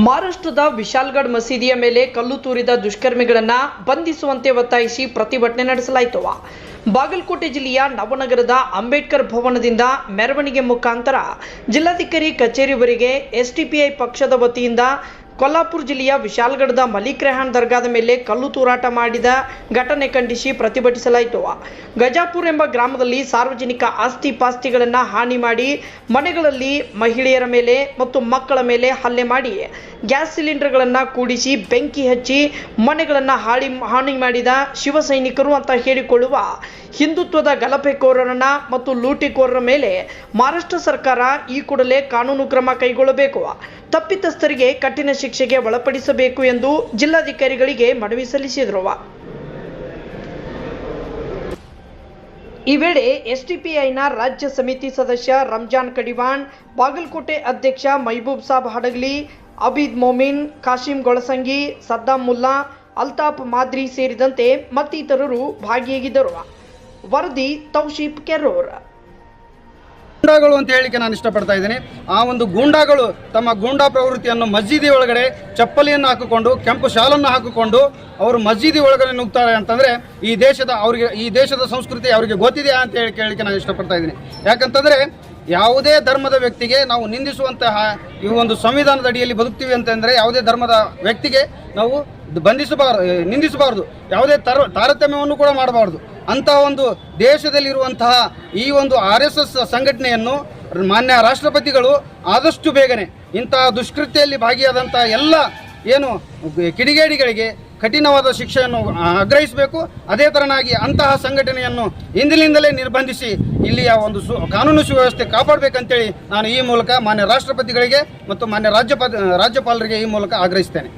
ಮಹಾರಾಷ್ಟ್ರದ ವಿಶಾಲ್ಗಢ ಮಸೀದಿಯ ಮೇಲೆ ಕಲ್ಲು ತೂರಿದ ದುಷ್ಕರ್ಮಿಗಳನ್ನು ಬಂಧಿಸುವಂತೆ ಒತ್ತಾಯಿಸಿ ಪ್ರತಿಭಟನೆ ನಡೆಸಲಾಯಿತು. ಬಾಗಲಕೋಟೆ ಜಿಲ್ಲೆಯ ನವನಗರದ ಅಂಬೇಡ್ಕರ್ ಭವನದಿಂದ ಮೆರವಣಿಗೆ ಮುಖಾಂತರ ಜಿಲ್ಲಾಧಿಕಾರಿ ಕಚೇರಿವರೆಗೆ ಎಸ್ಡಿಪಿಐ ಪಕ್ಷದ ವತಿಯಿಂದ ಕೊಲ್ಲಾಪುರ ಜಿಲ್ಲೆಯ ವಿಶಾಲ್ಗಢದ ಮಲಿಕ್ ರೆಹಾನ್ ದರ್ಗಾದ ಮೇಲೆ ಕಲ್ಲು ತೂರಾಟ ಮಾಡಿದ ಘಟನೆ ಖಂಡಿಸಿ ಪ್ರತಿಭಟಿಸಲಾಯಿತು. ಗಜಾಪುರ ಎಂಬ ಗ್ರಾಮದಲ್ಲಿ ಸಾರ್ವಜನಿಕ ಆಸ್ತಿ ಪಾಸ್ತಿಗಳನ್ನು ಹಾನಿ ಮಾಡಿ ಮನೆಗಳಲ್ಲಿ ಮಹಿಳೆಯರ ಮೇಲೆ ಮತ್ತು ಮಕ್ಕಳ ಮೇಲೆ ಹಲ್ಲೆ ಮಾಡಿ ಗ್ಯಾಸ್ ಸಿಲಿಂಡರ್ಗಳನ್ನು ಕೂಡಿಸಿ ಬೆಂಕಿ ಹಚ್ಚಿ ಮನೆಗಳನ್ನು ಹಾನಿ ಮಾಡಿದ ಶಿವಸೈನಿಕರು ಅಂತ ಹೇಳಿಕೊಳ್ಳುವ ಹಿಂದುತ್ವದ ಗಲಭೆಕೋರರನ್ನ ಮತ್ತು ಲೂಟಿಕೋರರ ಮೇಲೆ ಮಹಾರಾಷ್ಟ್ರ ಸರ್ಕಾರ ಈ ಕೂಡಲೇ ಕಾನೂನು ಕ್ರಮ ಕೈಗೊಳ್ಳಬೇಕು, ತಪ್ಪಿತಸ್ಥರಿಗೆ ಕಠಿಣ ಶಿಕ್ಷೆಗೆ ಒಳಪಡಿಸಬೇಕು ಎಂದು ಜಿಲ್ಲಾಧಿಕಾರಿಗಳಿಗೆ ಮನವಿ ಸಲ್ಲಿಸಿದರು. ಈ ವೇಳೆ ಎಸ್ಡಿಪಿಐನ ರಾಜ್ಯ ಸಮಿತಿ ಸದಸ್ಯ ರಂಜಾನ್ ಕಡಿವಾಣ್, ಬಾಗಲಕೋಟೆ ಅಧ್ಯಕ್ಷ ಮೈಬೂಬ್ ಸಾಬ್ ಹಡಗಲಿ, ಅಬೀದ್ ಮೊಮಿನ್, ಕಾಶಿಂ ಗೊಳಸಂಗಿ, ಸದ್ದಾಂ ಮುಲ್ಲಾ, ಅಲ್ತಾಫ್ ಮಾದ್ರಿ ಸೇರಿದಂತೆ ಮತ್ತಿತರರು ಭಾಗಿಯಾಗಿದ್ದರು. ವರದಿ ತೌಶೀಫ್ ಕೆರೋರ್. ಗೂಂಡಾಗಳು ಅಂತ ಹೇಳಿಕೆ ನಾನು ಇಷ್ಟಪಡ್ತಾ ಇದ್ದೀನಿ. ಆ ಒಂದು ಗೂಂಡಾಗಳು ತಮ್ಮ ಗೂಂಡಾ ಪ್ರವೃತ್ತಿಯನ್ನು ಮಸ್ಜಿದಿ ಒಳಗಡೆ ಚಪ್ಪಲಿಯನ್ನು ಹಾಕಿಕೊಂಡು ಕೆಂಪು ಶಾಲನ್ನು ಹಾಕಿಕೊಂಡು ಅವರು ಮಸ್ಜಿದಿ ಒಳಗಡೆ ನುಗ್ತಾರೆ ಅಂತಂದರೆ ಈ ದೇಶದ ಸಂಸ್ಕೃತಿ ಅವರಿಗೆ ಗೊತ್ತಿದೆಯಾ ಅಂತ ಹೇಳಿಕೆ ನಾನು ಇಷ್ಟಪಡ್ತಾ ಇದ್ದೀನಿ. ಯಾಕಂತಂದರೆ ಯಾವುದೇ ಧರ್ಮದ ವ್ಯಕ್ತಿಗೆ ನಾವು ನಿಂದಿಸುವಂತಹ ಈ ಒಂದು ಸಂವಿಧಾನದ ಅಡಿಯಲ್ಲಿ ಬದುಕ್ತೀವಿ ಅಂತಂದರೆ ಯಾವುದೇ ಧರ್ಮದ ವ್ಯಕ್ತಿಗೆ ನಾವು ನಿಂದಿಸಬಾರ್ದು, ಯಾವುದೇ ತಾರತಮ್ಯವನ್ನು ಕೂಡ ಮಾಡಬಾರ್ದು. ಅಂಥ ಒಂದು ದೇಶದಲ್ಲಿರುವಂತಹ ಈ ಒಂದು RSS ಸಂಘಟನೆಯನ್ನು ಮಾನ್ಯ ರಾಷ್ಟ್ರಪತಿಗಳು ಆದಷ್ಟು ಬೇಗನೆ ಇಂತಹ ದುಷ್ಕೃತ್ಯದಲ್ಲಿ ಭಾಗಿಯಾದಂಥ ಎಲ್ಲ ಏನು ಕಿಡಿಗೇಡಿಗಳಿಗೆ ಕಠಿಣವಾದ ಶಿಕ್ಷೆಯನ್ನು ಆಗ್ರಹಿಸಬೇಕು. ಅದೇ ತರನಾಗಿ ಅಂತಹ ಸಂಘಟನೆಯನ್ನು ಇಂದಿನಿಂದಲೇ ನಿರ್ಬಂಧಿಸಿ ಇಲ್ಲಿಯ ಒಂದು ಕಾನೂನು ಸುವ್ಯವಸ್ಥೆ ಕಾಪಾಡಬೇಕಂತೇಳಿ ನಾನು ಈ ಮೂಲಕ ಮಾನ್ಯ ರಾಷ್ಟ್ರಪತಿಗಳಿಗೆ ಮತ್ತು ಮಾನ್ಯ ರಾಜ್ಯಪಾಲರಿಗೆ ಈ ಮೂಲಕ ಆಗ್ರಹಿಸ್ತೇನೆ.